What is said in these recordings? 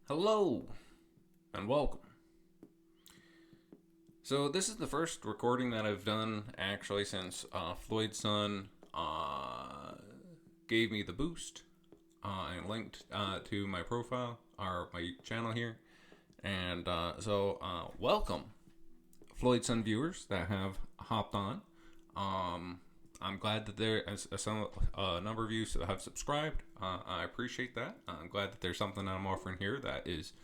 Hello and welcome. So this is the first recording that I've done actually since Floydson gave me the boost and linked to my profile or my channel here. And welcome Floydson viewers that have hopped on. I'm glad that there is a number of you have subscribed. I appreciate that. I'm glad that there's something that I'm offering here that is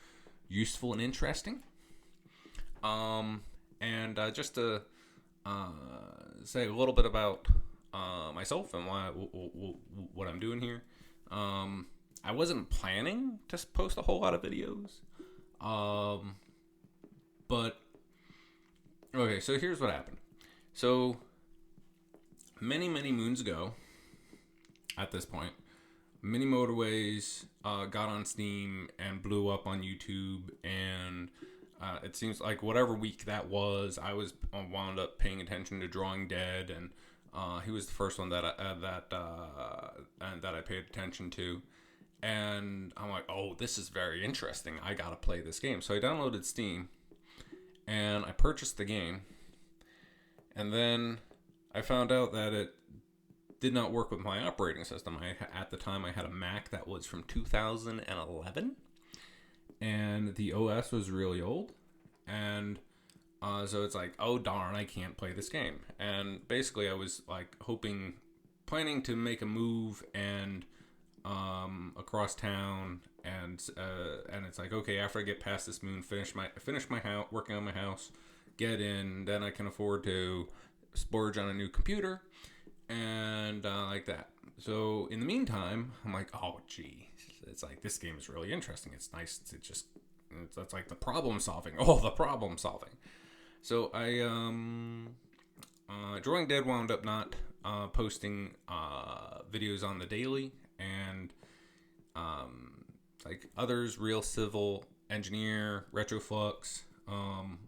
useful and interesting. Just to say a little bit about myself and what I'm doing here. I wasn't planning to post a whole lot of videos. But okay, so here's what happened. So many moons ago, at this point, Mini-Motorways got on Steam and blew up on YouTube, and it seems like whatever week that was, I was wound up paying attention to Drawing Dead, and he was the first one that I paid attention to, and I'm like, oh, this is very interesting. I gotta play this game. So I downloaded Steam, and I purchased the game, and then I found out that it did not work with my operating system. At the time, I had a Mac that was from 2011, and the OS was really old. And so it's like, oh darn, I can't play this game. And basically, I was like planning to make a move and across town, and it's like, okay, after I get past this moon, finish my house, working on my house, get in, then I can afford to splurge on a new computer and like that. So in the meantime, I'm like, oh gee, it's like this game is really interesting. It's nice to that's like the problem solving. Oh, the problem solving. So I Drawing Dead wound up not posting videos on the daily, and like others, Real Civil Engineer, Retroflux,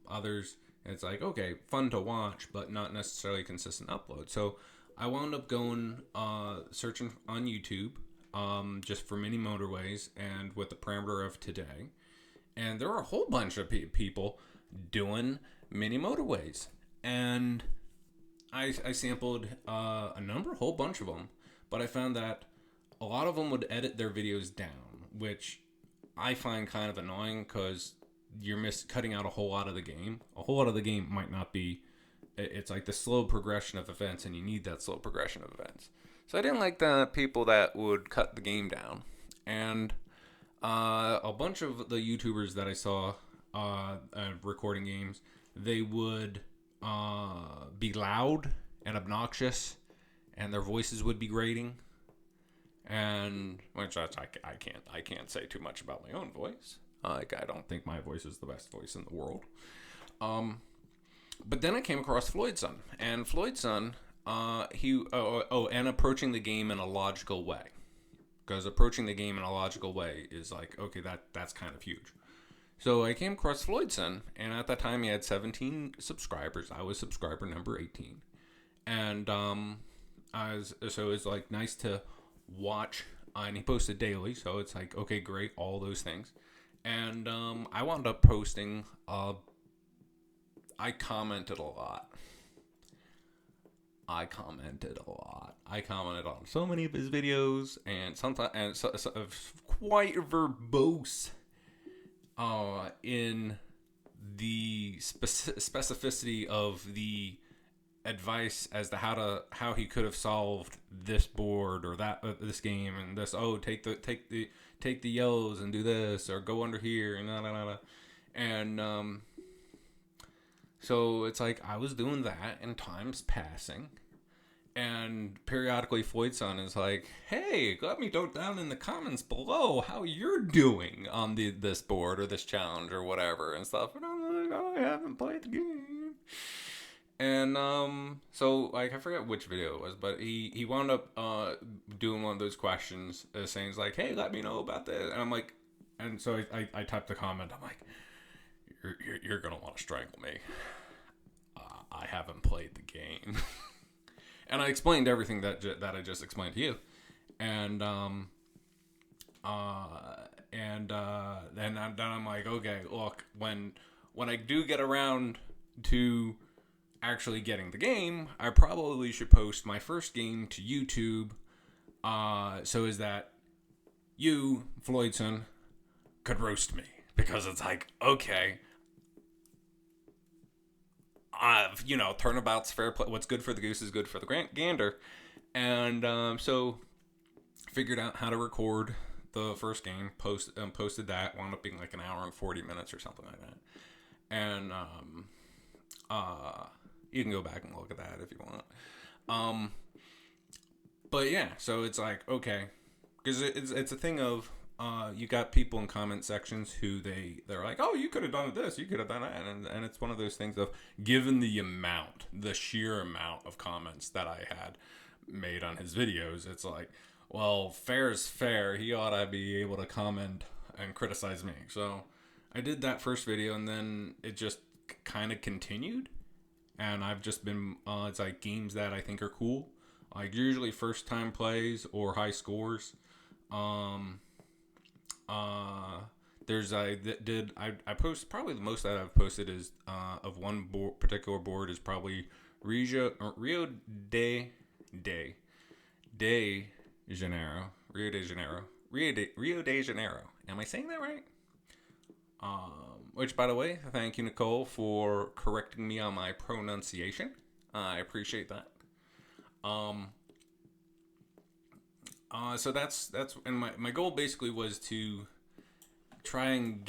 others. It's like, okay, fun to watch, but not necessarily consistent upload. So I wound up going searching on YouTube just for Mini-Motorways and with the parameter of today. And there are a whole bunch of people doing Mini-Motorways. And I sampled a whole bunch of them. But I found that a lot of them would edit their videos down, which I find kind of annoying because you're cutting out a whole lot of the game. A whole lot of the game might not be. It's like the slow progression of events, and you need that slow progression of events. So I didn't like the people that would cut the game down. And a bunch of the YouTubers that I saw recording games, they would be loud and obnoxious, and their voices would be grating. And which I can't say too much about my own voice. Like, I don't think my voice is the best voice in the world. But then I came across Floydson. And Floydson, and approaching the game in a logical way. Because approaching the game in a logical way is like, okay, that's kind of huge. So I came across Floydson, and at that time he had 17 subscribers. I was subscriber number 18. And so it's like nice to watch. And he posted daily, so it's like, okay, great, all those things. And I wound up posting. I commented a lot. I commented on so many of his videos, and sometimes quite verbose in the specificity of the advice as to how he could have solved this board or that this game, and this, oh, take the yellows and do this, or go under here, and so it's like I was doing that, and time's passing, and periodically Floydson is like, hey, let me know down in the comments below how you're doing on this board or this challenge or whatever and stuff, and I'm like, oh, I haven't played the game. And so like I forget which video it was, but he wound up doing one of those questions, saying like, hey, let me know about this, and I'm like, and so I typed a comment. I'm like, you're gonna want to strangle me. I haven't played the game, and I explained everything that I just explained to you, and Then I'm like, okay, look, when I do get around to actually getting the game, I probably should post my first game to YouTube, so is that you, Floydson, could roast me. Because it's like, okay, turnabout's fair play. What's good for the goose is good for the gander. And so figured out how to record the first game, posted that, wound up being like an hour and 40 minutes or something like that. And you can go back and look at that if you want. But yeah, so it's like, okay, because it's a thing of you got people in comment sections who they're like, oh, you could have done this, you could have done that, and it's one of those things of, given the sheer amount of comments that I had made on his videos, it's like, well, fair is fair. He ought to be able to comment and criticize me. So I did that first video, and then it just kind of continued. And I've just been, it's like games that I think are cool. Like usually first time plays or high scores. I post, probably the most that I've posted is, of one particular board is probably Rio de Janeiro. Rio de Janeiro. Am I saying that right? Which, by the way, thank you, Nicole, for correcting me on my pronunciation. I appreciate that. So that's and my goal basically was to try and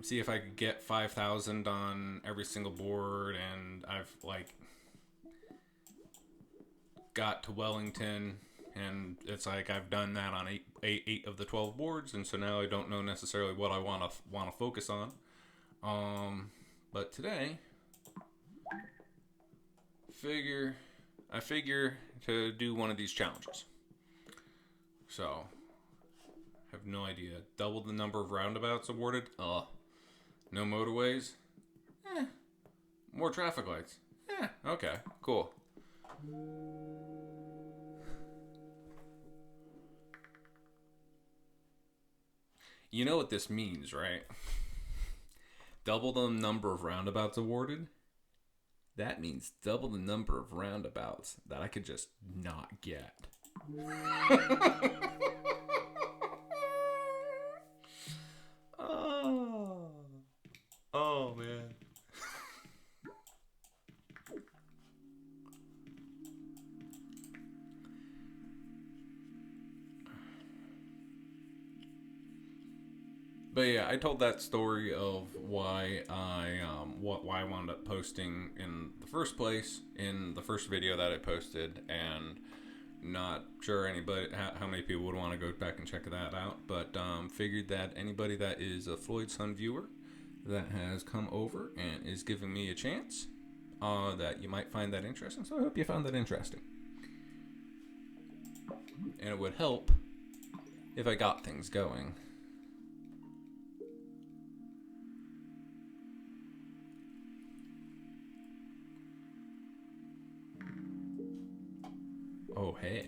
see if I could get 5,000 on every single board, and I've got to Wellington, and it's like I've done that on eight of the 12 boards, and so now I don't know necessarily what I want to focus on. But today, I figure to do one of these challenges. So, I have no idea. Double the number of roundabouts awarded. No motorways. More traffic lights. Okay, cool. You know what this means, right? Double the number of roundabouts awarded. That means double the number of roundabouts that I could just not get. Oh man. But yeah, I told that story of why I wound up posting in the first place in the first video that I posted, and not sure how many people would want to go back and check that out, but figured that anybody that is a Floydson viewer that has come over and is giving me a chance, that you might find that interesting. So I hope you found that interesting, and it would help if I got things going. Oh, hey.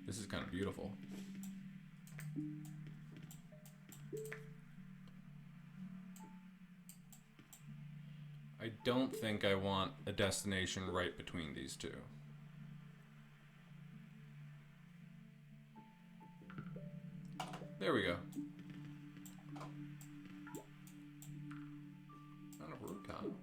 This is kind of beautiful. I don't think I want a destination right between these two. There we go. Not a road tiles.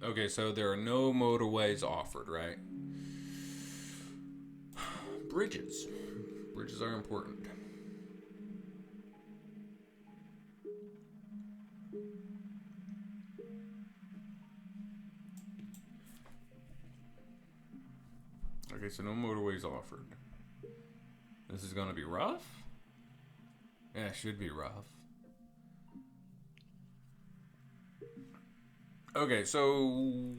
Okay, so there are no motorways offered, right? Bridges. Bridges are important. Okay, so no motorways offered. This is gonna be rough? Yeah, it should be rough. Okay, so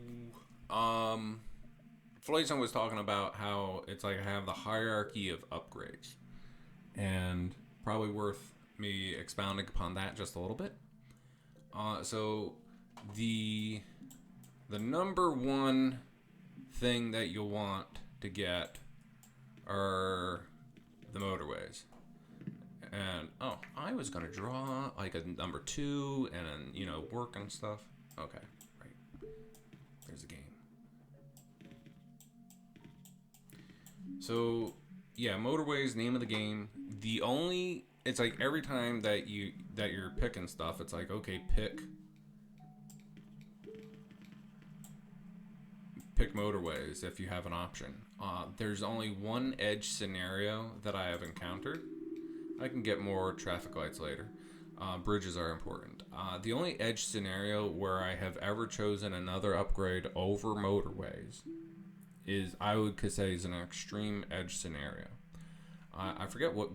Floydson was talking about how it's like I have the hierarchy of upgrades, and probably worth me expounding upon that just a little bit. So the number one thing that you'll want to get are the motorways. And, oh, I was going to draw like a number 2 and, you know, work and stuff. Okay, right. There's the game. So, yeah, motorways, name of the game. It's like every time that you're picking stuff, it's like, okay, pick motorways if you have an option. There's only one edge scenario that I have encountered. I can get more traffic lights later. Bridges are important. The only edge scenario where I have ever chosen another upgrade over motorways is, I would say, is an extreme edge scenario. I forget what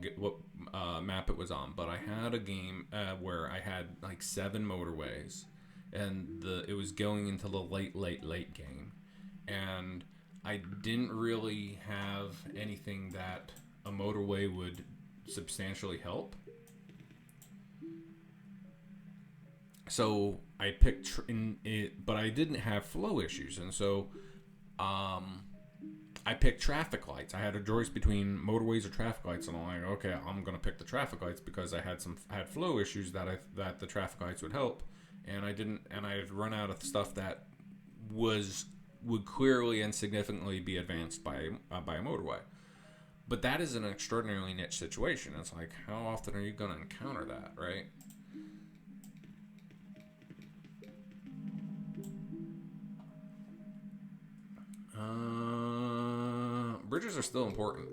map it was on, but I had a game where I had like 7 motorways, and it was going into the late game, and I didn't really have anything that a motorway would substantially help. So I picked but I didn't have flow issues, and so I picked traffic lights. I had a choice between motorways or traffic lights, and I'm like, okay, I'm gonna pick the traffic lights because I had flow issues that the traffic lights would help, and I had run out of stuff that would clearly and significantly be advanced by a motorway. But that is an extraordinarily niche situation. It's like, how often are you gonna encounter that, right? Bridges are still important.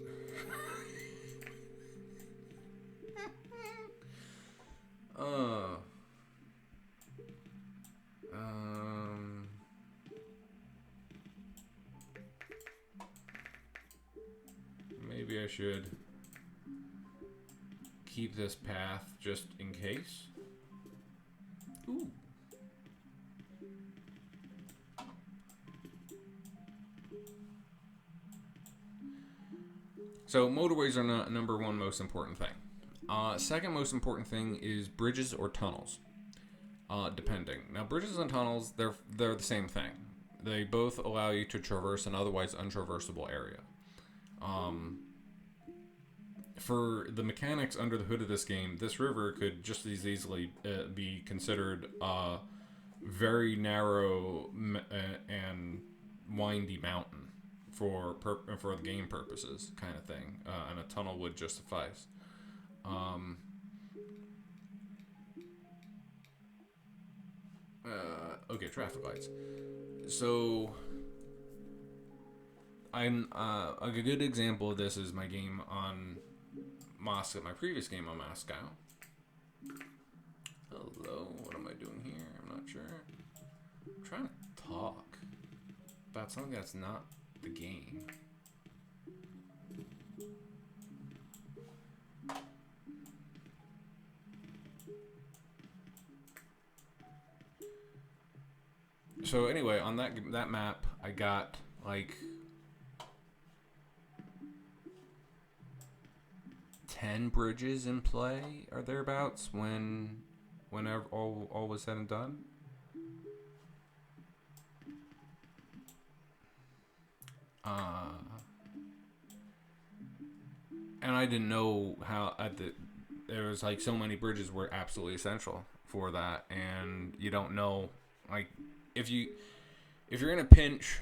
Maybe I should keep this path just in case. Ooh. So motorways are not number 1 most important thing. Second most important thing is bridges or tunnels, depending. Now, bridges and tunnels, they're the same thing. They both allow you to traverse an otherwise untraversable area. For the mechanics under the hood of this game, this river could just as easily be considered a very narrow and windy mountain for the game purposes, kind of thing, and a tunnel would just suffice. Okay, traffic lights. So, I'm a good example of this is my game on Moscow. My previous game on Moscow. Hello, what am I doing here? I'm not sure. I'm trying to talk about something that's not the game. So anyway, on that map, I got like 10 bridges in play or thereabouts whenever all was said and done. And I didn't know how there was like so many bridges were absolutely essential for that, and you don't know, like, if you're in a pinch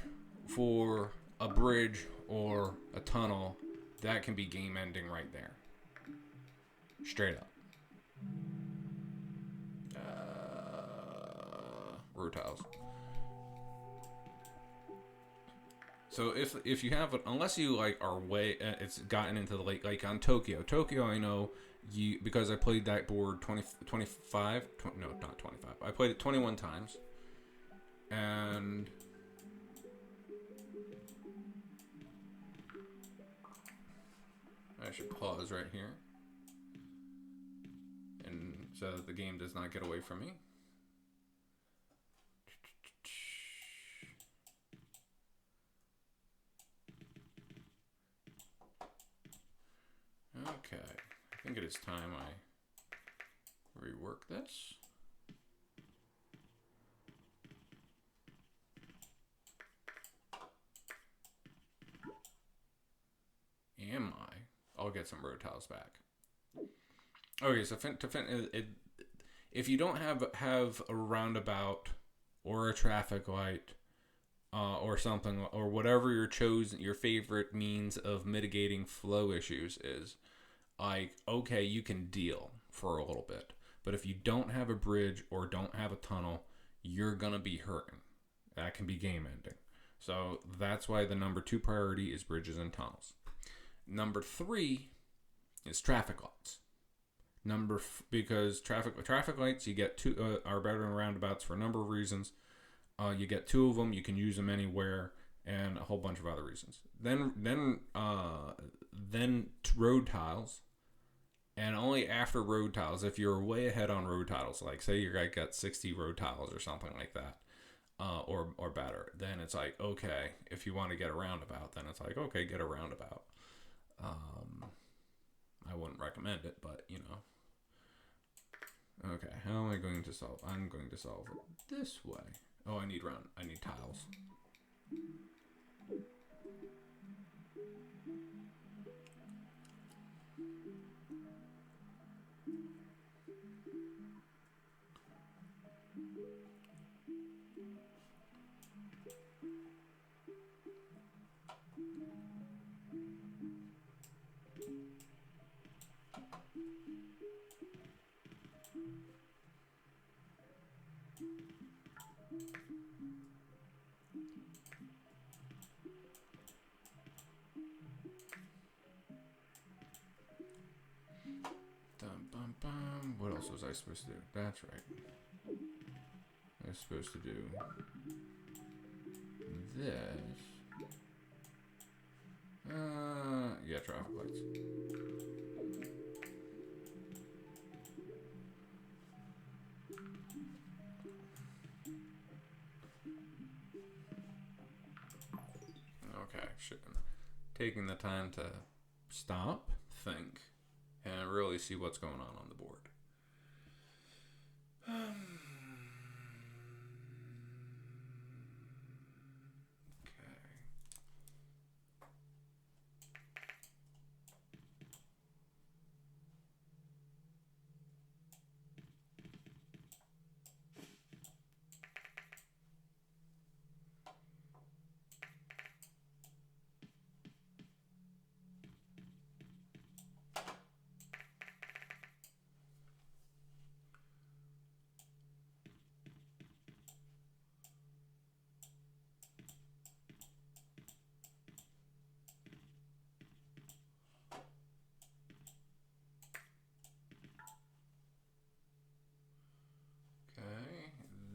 for a bridge or a tunnel, that can be game ending right there. Straight up. Road tiles. So if you have, unless you like are way, it's gotten into the late, like on Tokyo, I know because I played that board 25, no, not 25. I played it 21 times, and I should pause right here, and so that the game does not get away from me. Okay, I think it is time I rework this. am I? I'll get some road tiles back. Okay, so if you don't have a roundabout or a traffic light or something, or whatever your favorite means of mitigating flow issues is, like, okay, you can deal for a little bit. But if you don't have a bridge or don't have a tunnel, you're gonna be hurting. That can be game ending. So that's why the number 2 priority is bridges and tunnels. Number 3 is traffic lights. Because traffic lights, you get 2 are better than roundabouts for a number of reasons. You get 2 of them, you can use them anywhere, and a whole bunch of other reasons. Then road tiles, and only after road tiles, if you're way ahead on road tiles, like say you got 60 road tiles or something like that, or better, then it's like, okay, if you want to get a roundabout, then it's like, okay, get a roundabout. I wouldn't recommend it, but you know. Okay, how am I going to solve? I'm going to solve it this way. Oh, I need tiles. What else was I supposed to do? That's right. I was supposed to do this. Yeah, traffic lights. Okay, taking the time to stop, think, and really see what's going on the board.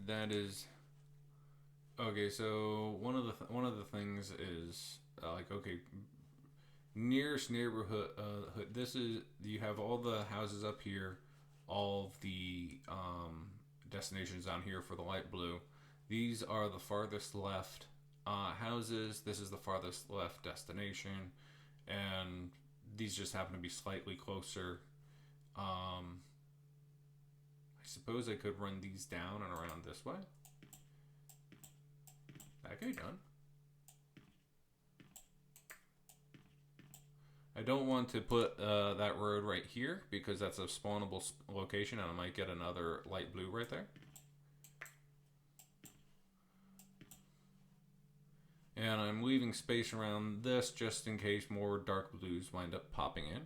That is okay. So one of the things is like, okay, nearest neighborhood. This is, you have all the houses up here, all of the destinations down here for the light blue. These are the farthest left houses. This is the farthest left destination, and these just happen to be slightly closer. I suppose I could run these down and around this way. Okay, done. I don't want to put that road right here because that's a spawnable location, and I might get another light blue right there. And I'm leaving space around this just in case more dark blues wind up popping in.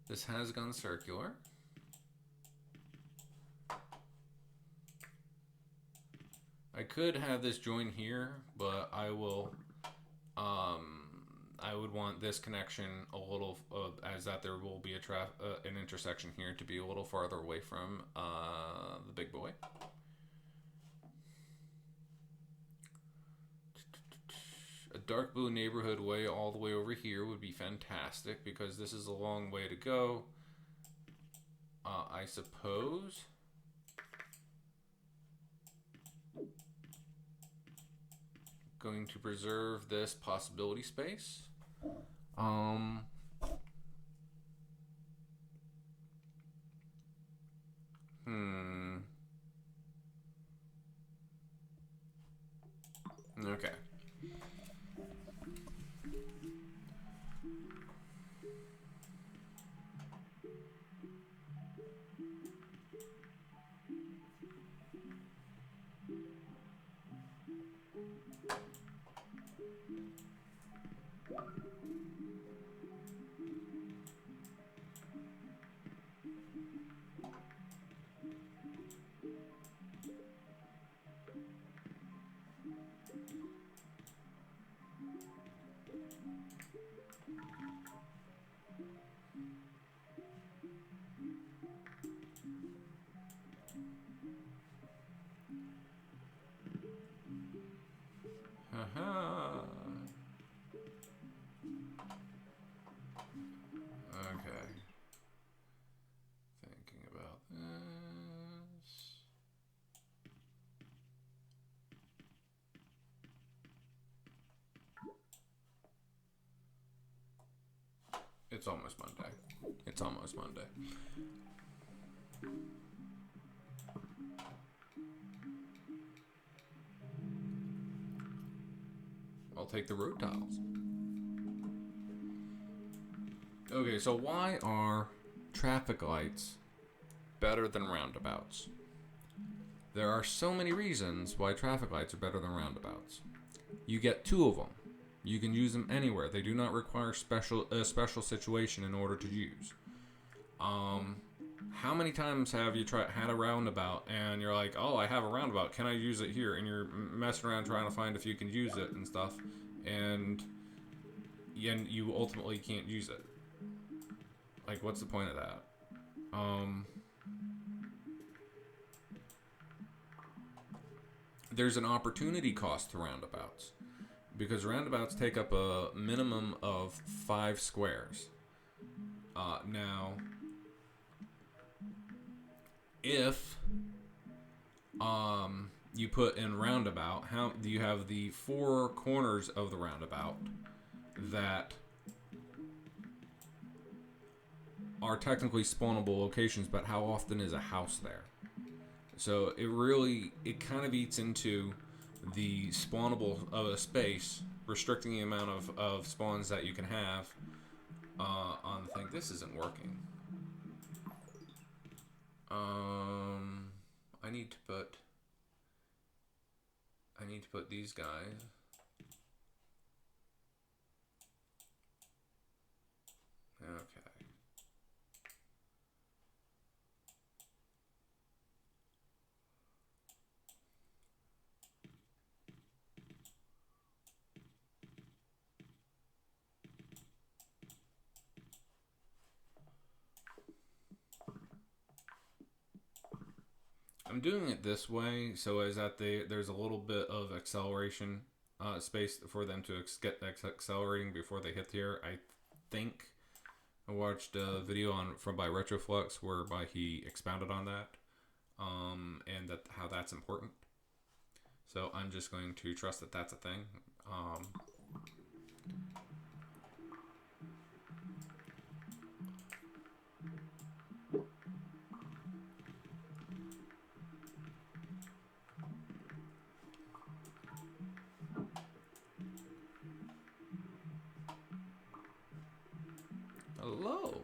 This has gone circular. I could have this join here, but I will. I would want this connection a little, as that there will be an intersection here, to be a little farther away from the big boy. A dark blue neighborhood way all the way over here would be fantastic because this is a long way to go. I suppose. Going to preserve this possibility space. Okay. Haha. Okay. Thinking about this. It's almost Monday. It's almost Monday. I'll take the road tiles. Okay, so why are traffic lights better than roundabouts? There are so many reasons why traffic lights are better than roundabouts. You get 2 of them. You can use them anywhere. They do not require a special situation in order to use. How many times have you had a roundabout and you're like, oh, I have a roundabout, can I use it here? And you're messing around trying to find if you can use it and stuff, and you ultimately can't use it. Like, what's the point of that? There's an opportunity cost to roundabouts, because roundabouts take up a minimum of 5 squares. Now, if you put in roundabout, how do you have the 4 corners of the roundabout that are technically spawnable locations, but how often is a house there? So it kind of eats into the spawnable of a space, restricting the amount of spawns that you can have on the thing. This isn't working. I need to put these guys. Okay. I'm doing it this way so as that there's a little bit of acceleration space for them to get accelerating before they hit here. I think I watched a video by Retroflux whereby he expounded on that, and how that's important. So I'm just going to trust that that's a thing. Hello.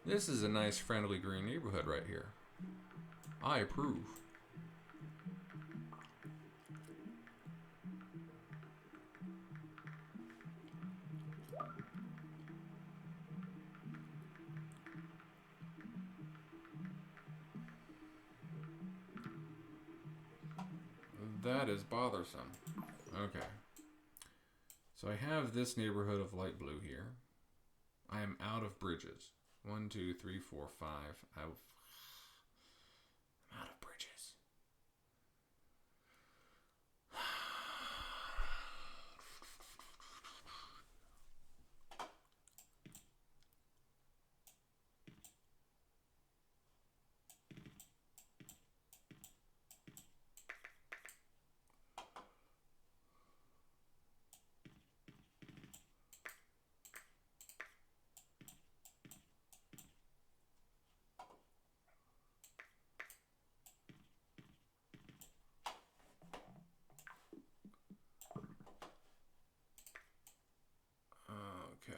This is a nice, friendly green neighborhood right here. I approve. That is bothersome. Okay. So I have this neighborhood of light blue here. I am out of bridges. 1, 2, 3, 4, 5. I'm out of bridges. Okay.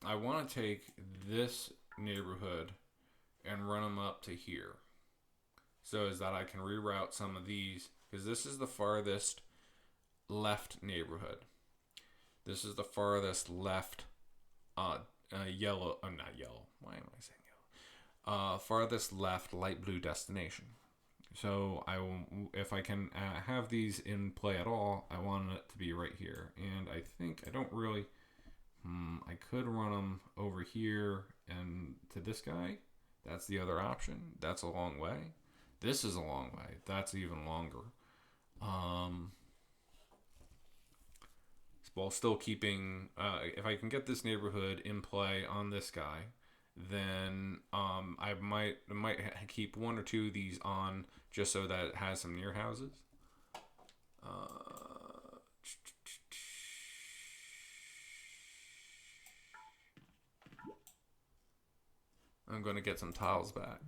I want to take this neighborhood and run them up to here. so is that I can reroute some of these, because this is the farthest left neighborhood. This is the farthest left yellow, not yellow, why am I saying yellow? Farthest left light blue destination. So I will, if I can have these in play at all, I want it to be right here. And I think I don't really, I could run them over here and to this guy. That's the other option. That's a long way. This is a long way. That's even longer. While still keeping, if I can get this neighborhood in play on this guy, then I might keep one or two of these on just so that it has some near houses. I'm going to get some tiles back.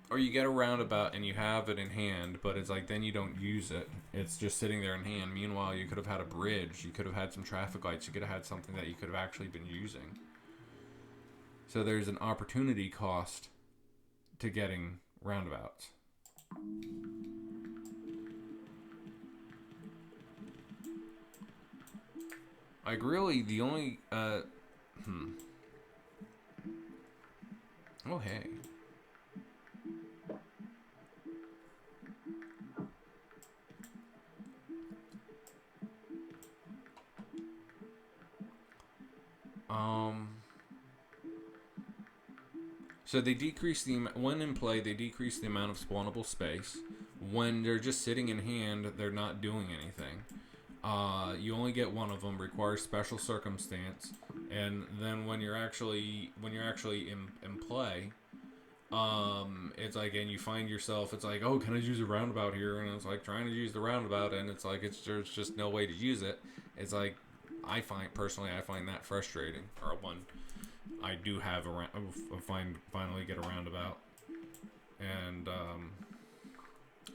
Or you get a roundabout and you have it in hand, but it's like then you don't use it. It's just sitting there in hand. Meanwhile, you could have had a bridge. You could have had some traffic lights. You could have had something that you could have actually been using. So there's an opportunity cost to getting roundabouts. Like really the only oh hey. So they decrease the when in play. They decrease the amount of spawnable space. When they're just sitting in hand, they're not doing anything. You only get one of them. Requires special circumstance, and then when you're actually in play, it's like, and you find yourself, it's like, oh, can I use a roundabout here? And it's like trying to use the roundabout, and it's like there's just no way to use it. It's like I find that frustrating. Or one. I do have finally get a roundabout, and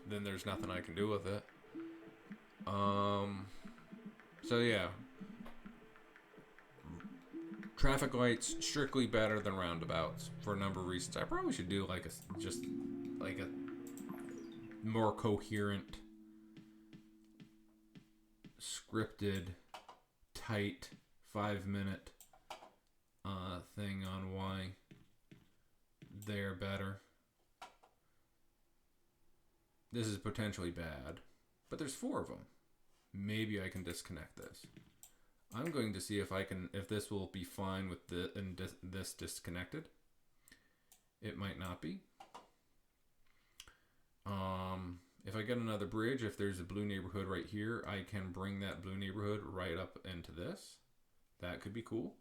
then there's nothing I can do with it. So yeah, traffic lights strictly better than roundabouts for a number of reasons. I probably should do like a more coherent, scripted, tight 5-minute thing on why they're better. This is potentially bad, but there's 4 of them. Maybe I can disconnect this. I'm going to see if this will be fine with this disconnected. It might not be. If I get another bridge, if there's a blue neighborhood right here, I can bring that blue neighborhood right up into this. That could be cool.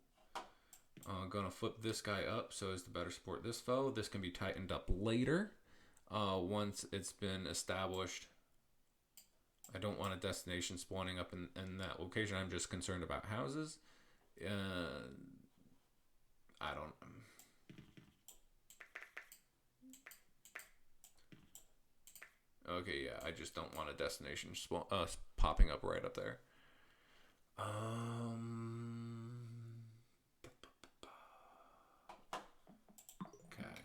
I'm going to flip this guy up so as to better support this fellow. This can be tightened up later once it's been established. I don't want a destination spawning up in that location. I'm just concerned about houses. I don't... Okay, yeah, I just don't want a destination popping up right up there. Okay.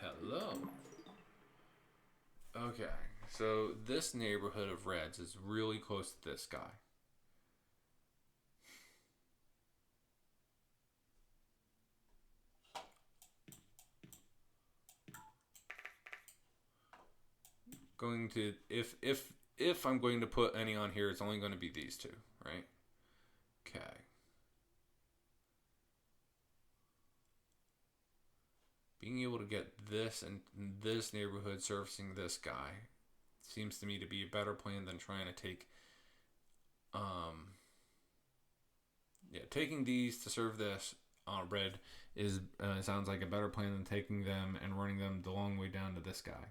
Hello. Okay, so this neighborhood of reds is really close to this guy. Going to if I'm going to put any on here, it's only going to be these 2, right? Okay. Being able to get this and this neighborhood servicing this guy seems to me to be a better plan than trying to take taking these to serve this red is sounds like a better plan than taking them and running them the long way down to this guy.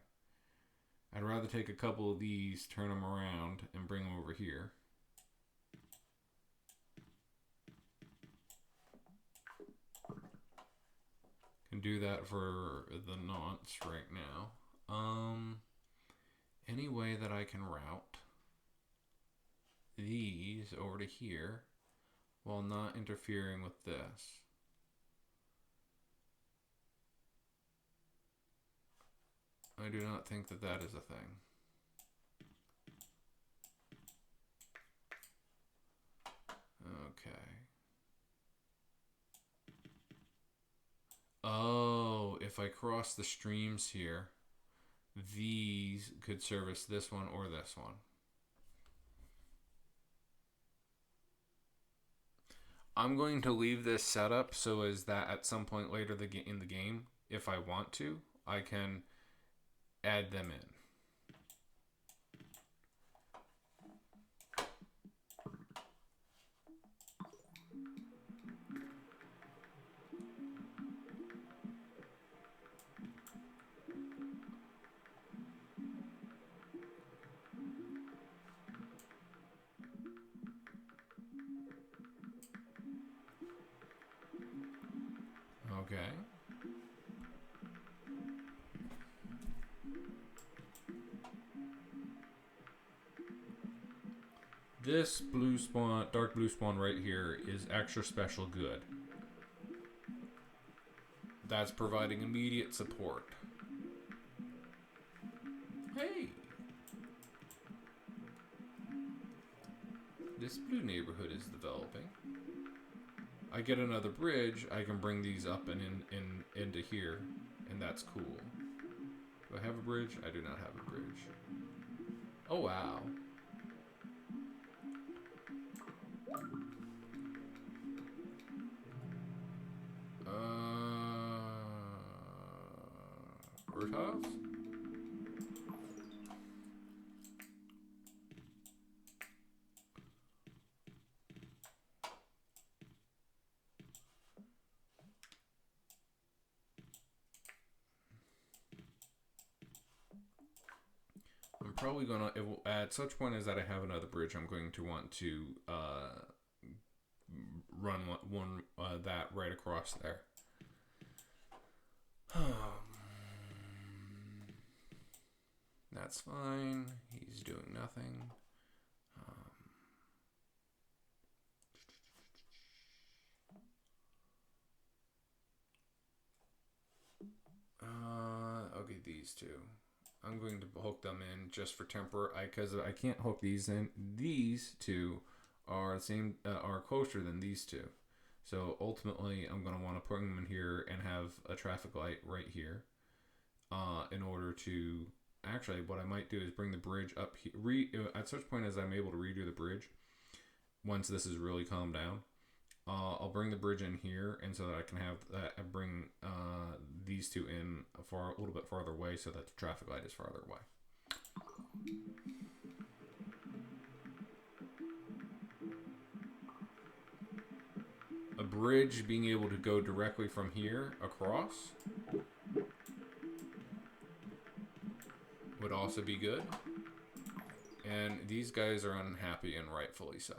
I'd rather take a couple of these, turn them around, and bring them over here. Can do that for the nonce right now. Any way that I can route these over to here while not interfering with this. I do not think that that is a thing. Okay. Oh, if I cross the streams here, these could service this one or this one. I'm going to leave this set up so as that at some point later in the game, if I want to, I can add them in. Okay. This blue spawn, dark blue spawn right here is extra special good. That's providing immediate support. Hey! This blue neighborhood is developing. I get another bridge, I can bring these up and into here, and that's cool. Do I have a bridge? I do not have a bridge. Oh wow. Birdhouse? I'm probably gonna, at such point as that I have another bridge, I'm going to want to run one that right across there. That's fine. He's doing nothing. Okay, these two. I'm going to hook them in just for temporary, because I can't hook these in. These two are are closer than these two. So ultimately, I'm going to want to put them in here and have a traffic light right here. In order to, actually, what I might do is bring the bridge up here. At such point as I'm able to redo the bridge, once this is really calmed down, I'll bring the bridge in here, and so that I can have bring these two in a little bit farther away, so that the traffic light is farther away. A bridge being able to go directly from here across would also be good. And these guys are unhappy, and rightfully so.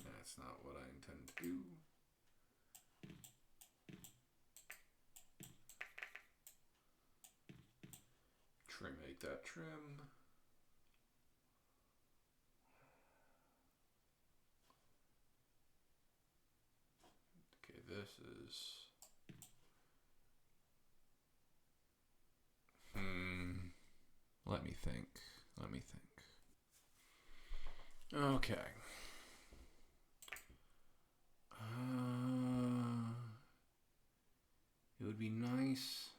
That's not what I intend to do. Make that trim. Okay, this is... Let me think. Okay. It would be nice.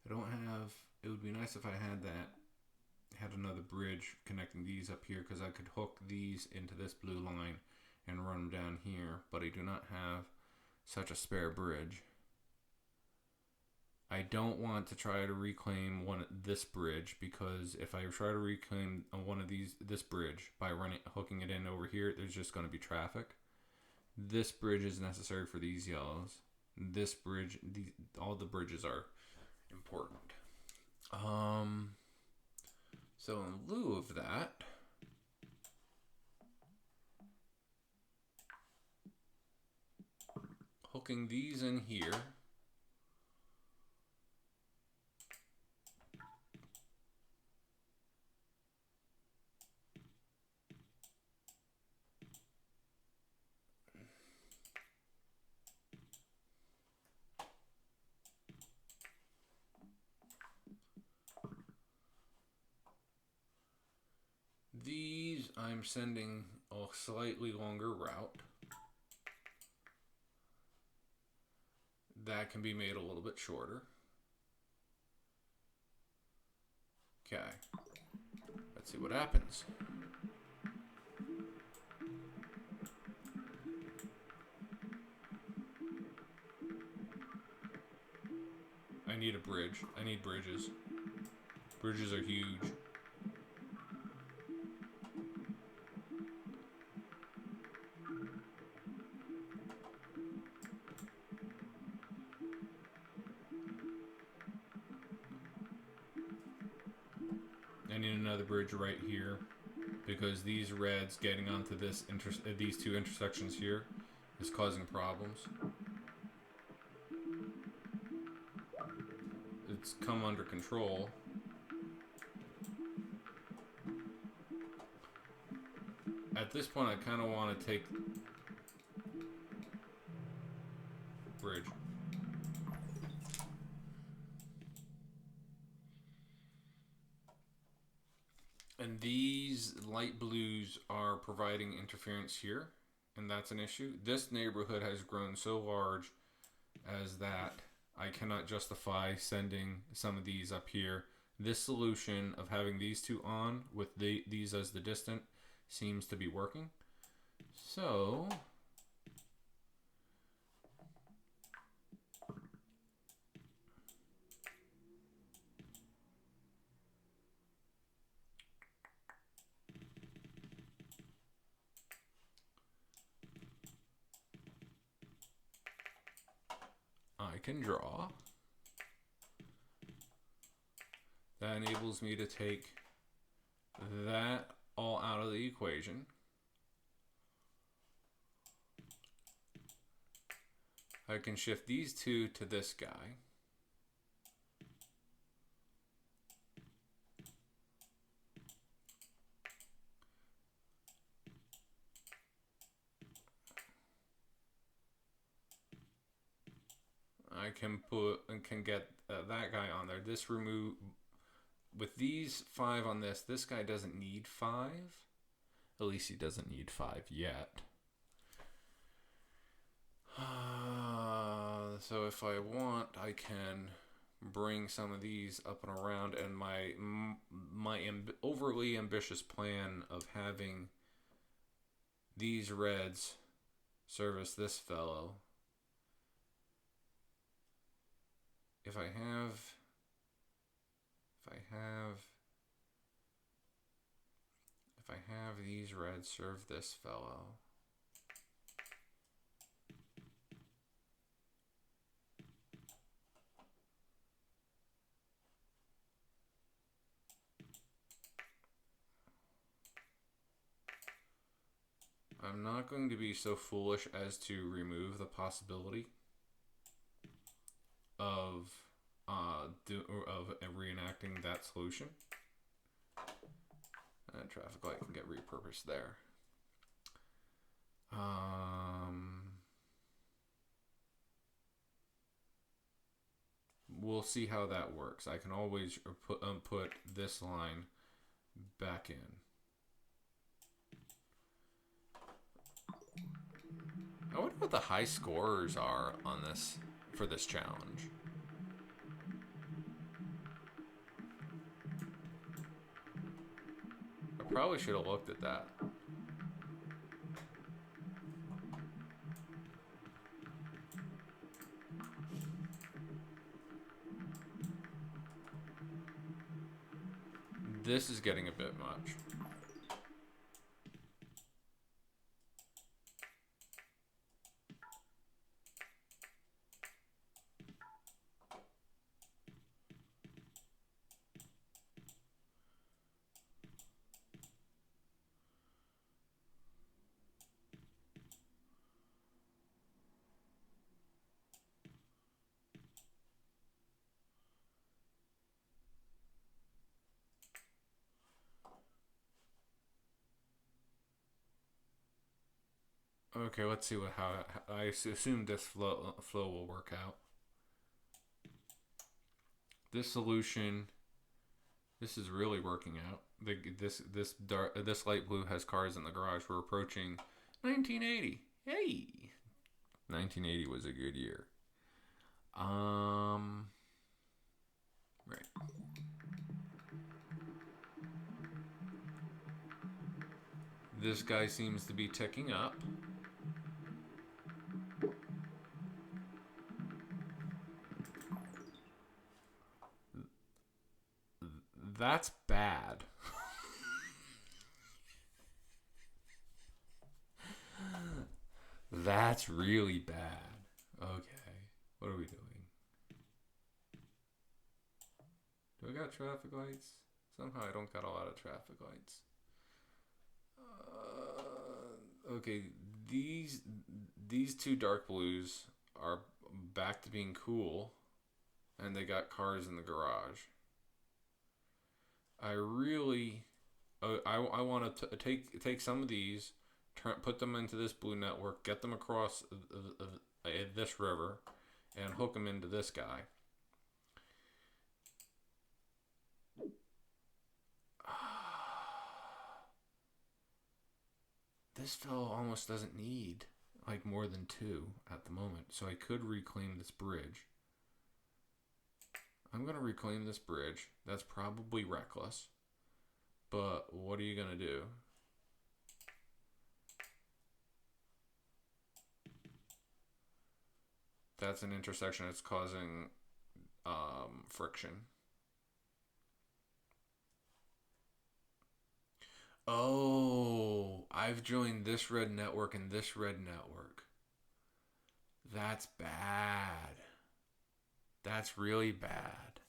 It would be nice if I had another bridge connecting these up here, because I could hook these into this blue line and run them down here, but I do not have such a spare bridge. I don't want to try to reclaim this bridge, because if I try to reclaim this bridge by hooking it in over here, there's just going to be traffic. This bridge is necessary for these yellows. This bridge, all the bridges are important. So in lieu of that, hooking these in here. These I'm sending a slightly longer route. That can be made a little bit shorter. Okay. Let's see what happens. I need a bridge. I need bridges. Bridges are huge. I need another bridge right here because these reds getting onto this these two intersections here is causing problems. It's come under control. At this point, I kind of want to take bridge. And these light blues are providing interference here, and that's an issue. This neighborhood has grown so large as that I cannot justify sending some of these up here. This solution of having these two on with these as the distant seems to be working. So I can draw. That enables me to take that all out of the equation. I can shift these two to this guy. I can put and can get that guy on there. This remove with these 5 on this. This guy doesn't need 5. At least he doesn't need 5 yet. So if I want, I can bring some of these up and around. And my overly ambitious plan of having these reds service this fellow. If I have these reds serve this fellow. I'm not going to be so foolish as to remove the possibility of reenacting that solution. Traffic light can get repurposed there. We'll see how that works. I can always put this line back in. I wonder what the high scorers are on this for this challenge. I probably should have looked at that. This is getting a bit much. Okay, let's see how I assume this flow will work out. This solution, this is really working out. This light blue has cars in the garage. We're approaching 1980. Hey, 1980 was a good year. Right. This guy seems to be ticking up. That's bad. That's really bad. Okay. What are we doing? Do I got traffic lights? Somehow I don't got a lot of traffic lights. Okay, these two dark blues are back to being cool, and they got cars in the garage. I really, I want to take some of these, put them into this blue network, get them across this river, and hook them into this guy. This fellow almost doesn't need like more than two at the moment, so I could reclaim this bridge. I'm gonna reclaim this bridge. That's probably reckless, but what are you gonna do? That's an intersection that's causing friction. Oh, I've joined this red network and this red network. That's bad. That's really bad.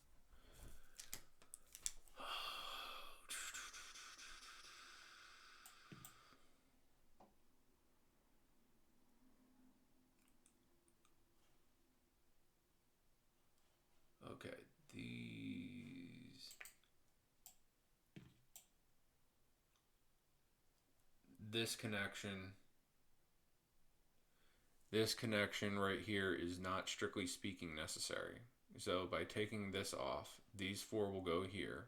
Okay, this connection this connection right here is not strictly speaking necessary. So by taking this off, these four will go here.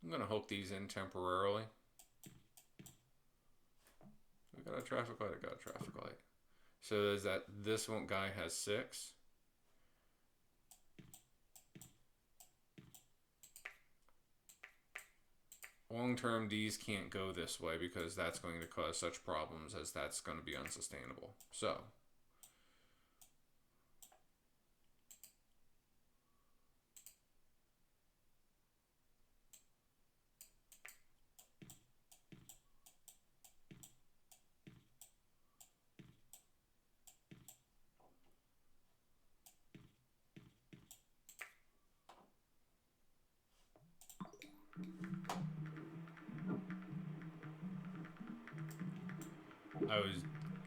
I'm going to hook these in temporarily. We got a traffic light, I got a traffic light. So is that this one guy has 6. Long term, these can't go this way because that's going to cause such problems as that's going to be unsustainable. So I was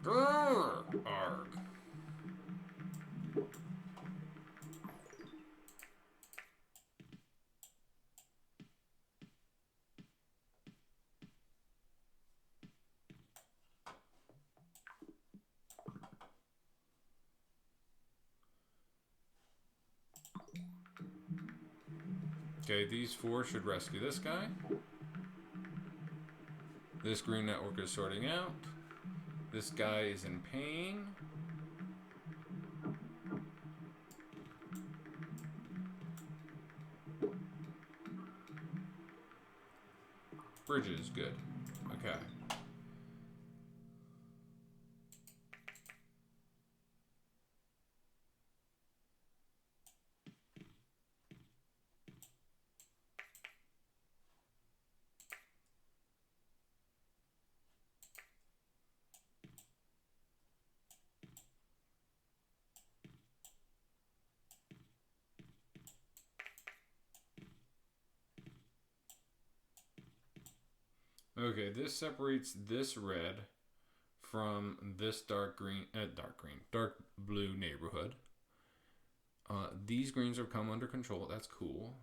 arg. Okay, these 4 should rescue this guy. This green network is sorting out. This guy is in pain. Bridge is good. Okay. Okay, this separates this red from this dark blue neighborhood. These greens have come under control. That's cool.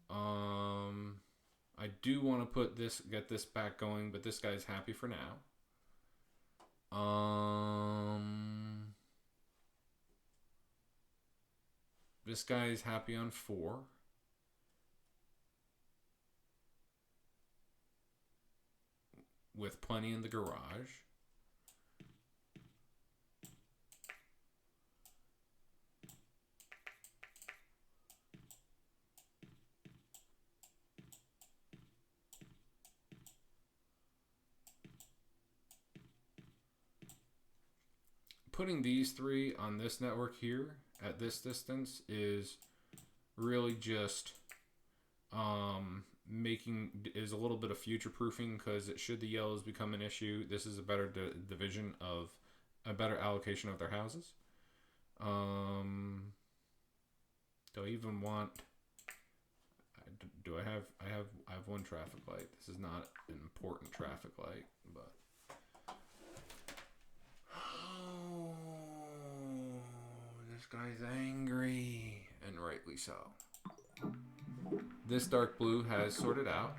I do want to get this back going, but this guy's happy for now. This guy is happy on 4. With plenty in the garage. Putting these 3 on this network here at this distance is really just is a little bit of future proofing, because should the yellows become an issue, this is a better division of a better allocation of their houses. Do I even want? Do I have one traffic light? This is not an important traffic light, but. Oh, this guy's angry, and rightly so. This dark blue has sorted out.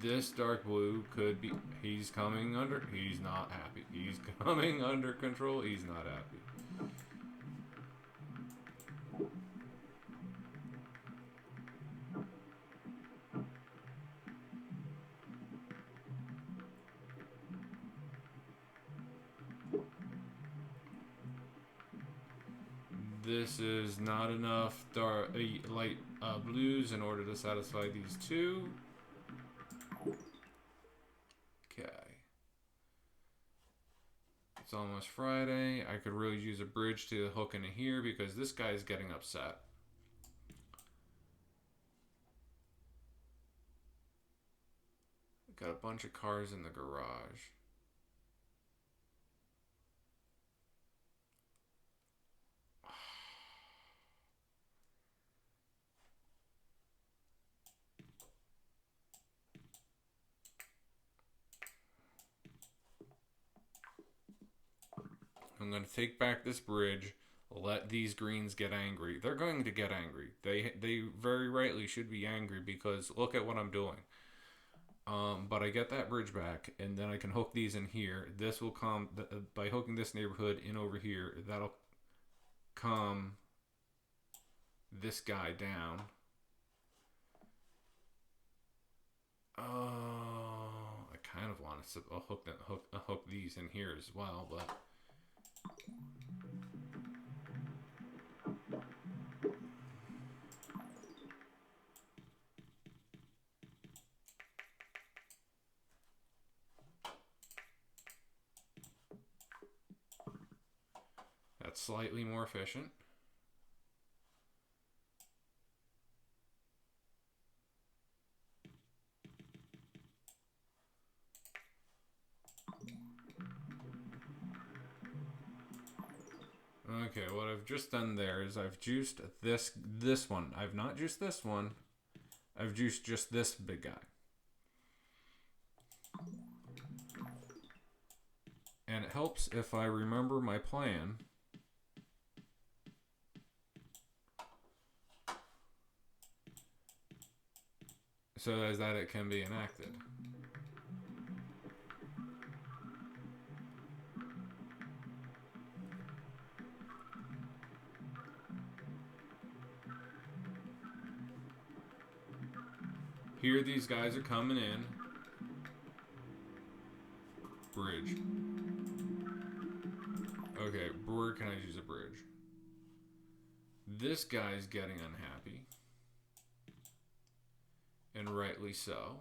This dark blue could be, he's coming under, he's not happy. He's coming under control, he's not happy. This is not enough light blues in order to satisfy these 2. Okay. It's almost Friday. I could really use a bridge to hook into here because this guy's getting upset. Got a bunch of cars in the garage. I'm going to take back this bridge, let these greens get angry. They're going to get angry. They very rightly should be angry because look at what I'm doing. But I get that bridge back, and then I can hook these in here. This will calm, by hooking this neighborhood in over here, that'll calm this guy down. Oh, I kind of want to hook these in here as well, but... That's slightly more efficient. Okay, what I've just done there is I've juiced this one. I've not juiced this one. I've juiced just this big guy. And it helps if I remember my plan. So as that it can be enacted. Here these guys are coming in. Bridge. Okay, where can I use a bridge? This guy's getting unhappy. And rightly so.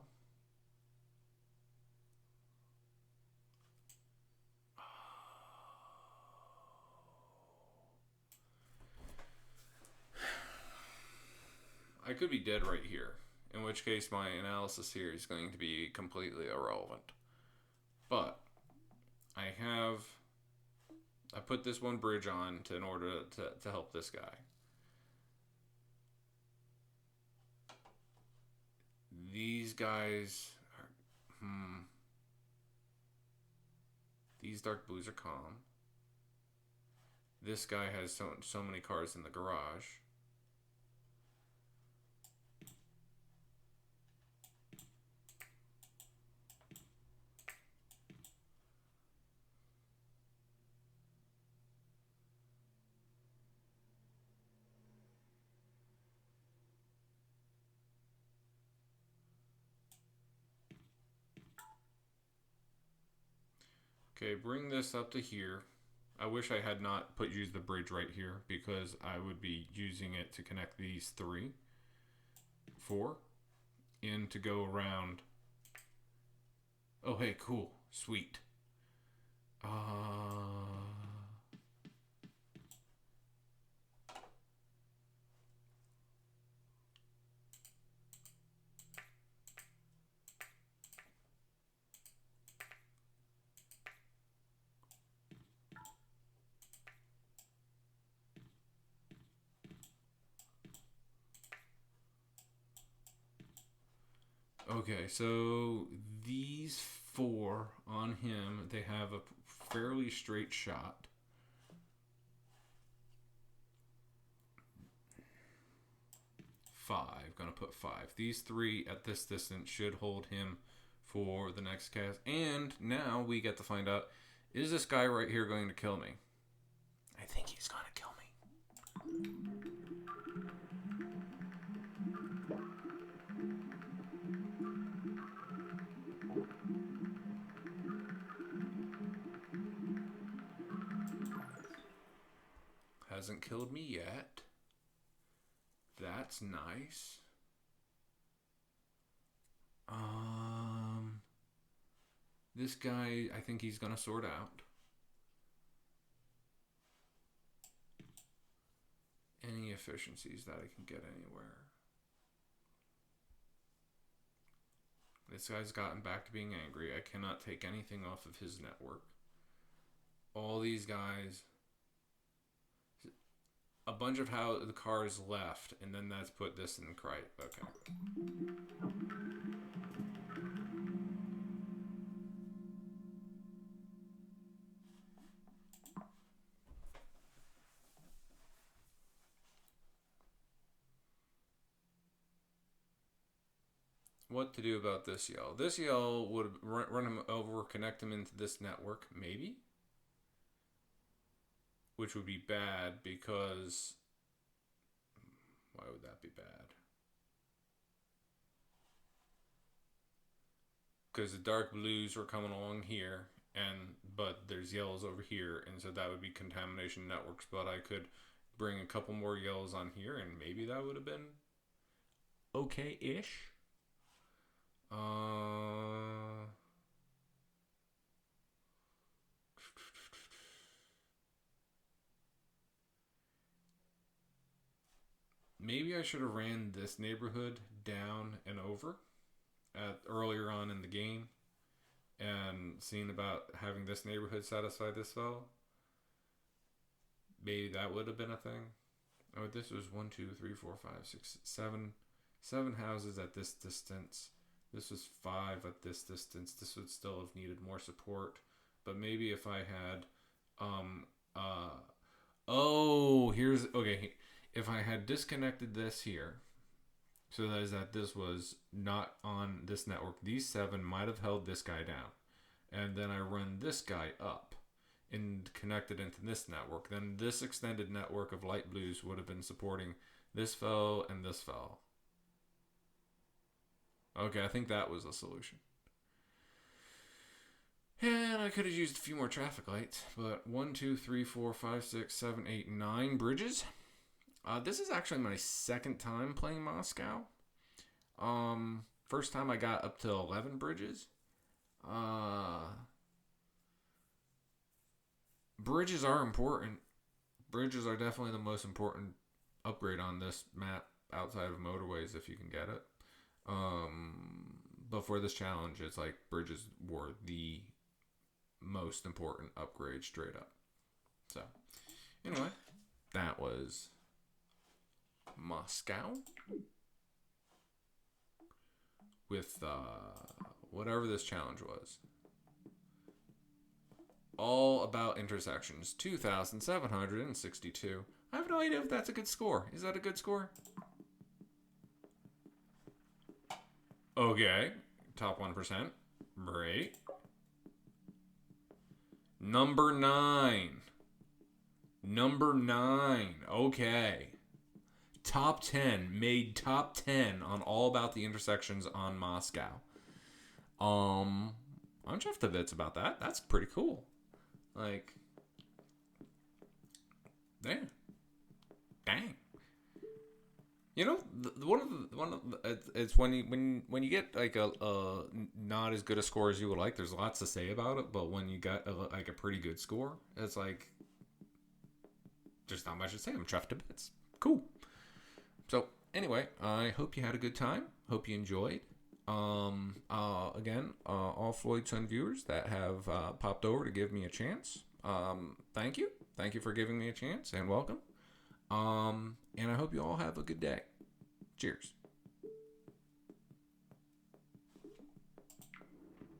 I could be dead right here, in which case my analysis here is going to be completely irrelevant. But I have I put this one bridge on in order to help this guy. These guys are, these dark blues are calm. This guy has so many cars in the garage. Okay, bring this up to here. I wish I had not used the bridge right here because I would be using it to connect these 4 in to go around. Oh, hey, cool. Sweet. Okay, so these 4 on him, they have a fairly straight shot. Gonna put 5. These 3 at this distance should hold him for the next cast. And now we get to find out, is this guy right here going to kill me? I think he's gonna kill me. Hasn't killed me yet. That's nice. This guy, I think he's gonna sort out. Any efficiencies that I can get anywhere. This guy's gotten back to being angry. I cannot take anything off of his network. All these guys, a bunch of how the cars left, and then that's put this in right. Okay. What to do about this yell? This yell would run him over, connect him into this network, maybe? Which would be bad because... Why would that be bad? Because the dark blues were coming along here, but there's yellows over here, and so that would be contamination networks. But I could bring a couple more yellows on here, and maybe that would have been okay-ish. Maybe I should have ran this neighborhood down and over earlier on in the game and seen about having this neighborhood satisfy this fellow. Maybe that would have been a thing. Oh, this was 1, 2, 3, 4, 5, 6, 7. 7 houses at this distance. This was 5 at this distance. This would still have needed more support. But maybe if I had... Okay. If I had disconnected this here, so that is that this was not on this network, these 7 might have held this guy down. And then I run this guy up and connected into this network. Then this extended network of light blues would have been supporting this fellow and this fellow. Okay, I think that was the solution. And I could have used a few more traffic lights, but 1, 2, 3, 4, 5, 6, 7, 8, 9 bridges. This is actually my second time playing Moscow. First time I got up to 11 bridges. Bridges are important. Bridges are definitely the most important upgrade on this map outside of motorways if you can get it. But for this challenge, it's like bridges were the most important upgrade straight up. So, anyway, that was Moscow with whatever this challenge was. All about intersections, 2,762. I have no idea if that's a good score. Is that a good score? Okay, top 1%. Great. Number 9. Okay. Top 10. Made top 10 on all about the intersections on Moscow. I'm chuffed to bits about that. That's pretty cool. Like, dang. You know, it's when you get like a not as good a score as you would like. There's lots to say about it, but when you got like a pretty good score, it's like there's not much to say. I'm chuffed to bits. Cool. So anyway, I hope you had a good time. Hope you enjoyed. Again, all Floydson viewers that have popped over to give me a chance. Thank you. Thank you for giving me a chance and welcome. And I hope you all have a good day. Cheers.